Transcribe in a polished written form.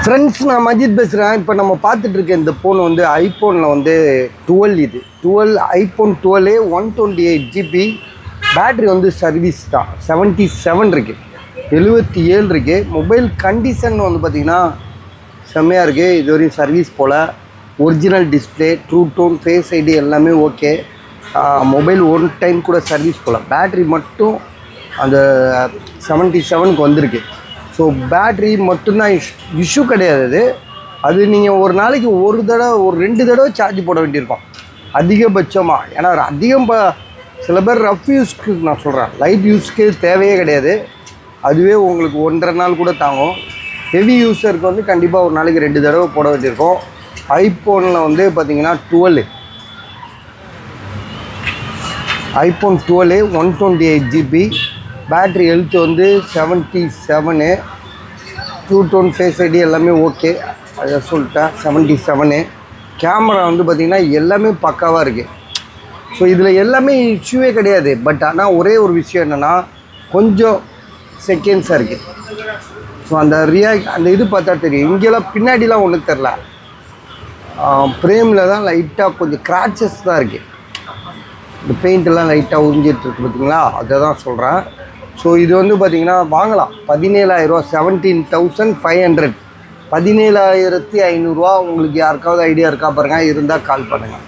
Friends, நான் மஜித் பேசுகிறேன். இப்போ நம்ம பார்த்துட்டு இருக்க இந்த ஃபோன் வந்து ஐஃபோனில் வந்து 12. இது ஐஃபோன் 12 128 GB. பேட்ரி வந்து சர்வீஸ் தான் 77 இருக்குது, 77 இருக்குது. மொபைல் கண்டிஷன் வந்து பார்த்திங்கன்னா செம்மையாக இருக்குது. இது வரையும் சர்வீஸ் போல். Original display, true tone, face ID எல்லாமே ஓகே. மொபைல் ஒன் டைம் கூட சர்வீஸ் போல். பேட்ரி மட்டும் அந்த 77க்கு வந்திருக்கு. ஸோ பேட்ரி மட்டும்தான் இஷ்யூ கிடையாது. அது நீங்கள் ஒரு நாளைக்கு ஒரு 2 தடவை சார்ஜ் போட வேண்டியிருக்கும் அதிகபட்சமாக. ஏன்னா சில பேர் ரஃப் யூஸ்க்கு நான் சொல்கிறேன், லைட் யூஸ்க்கு தேவையே கிடையாது. அதுவே உங்களுக்கு 1.5 நாள் கூட தாங்கும். ஹெவி யூஸருக்கு வந்து கண்டிப்பாக ஒரு நாளைக்கு 2 தடவை போட வேண்டியிருக்கும். ஐஃபோனில் வந்து பார்த்திங்கன்னா ஐஃபோன் 12 128 GB. பேட்ரி ஹெல்த் வந்து 77. ட்ரூ டோன், ஃபேஸ் ஐடி எல்லாமே ஓகே. அதை சொல்லிட்டேன். 77. கேமரா வந்து பார்த்திங்கன்னா எல்லாமே பக்காவாக இருக்குது. ஸோ இதில் எல்லாமே இஷ்யூவே கிடையாது. பட் ஆனால் ஒரே ஒரு விஷயம் என்னென்னா, கொஞ்சம் செகண்ட்ஸாக இருக்குது. ஸோ அந்த இது பார்த்தா தெரியும். இங்கெல்லாம் பின்னாடிலாம் ஒன்றும் தெரில. ஃப்ரேமில் தான் லைட்டாக கொஞ்சம் கிராச்சஸ் தான் இருக்குது. இந்த பெயிண்டெல்லாம் லைட்டாக உறிஞ்சிட்ருக்கு பார்த்தீங்களா, அதை தான் சொல்கிறேன். ஸோ இது வந்து பார்த்திங்கன்னா வாங்கலாம். 17,000 17,500 17,500 உங்களுக்கு யாருக்காவது ஐடியா இருக்கா பாருங்கள். இருந்தால் கால் பண்ணுங்கள்.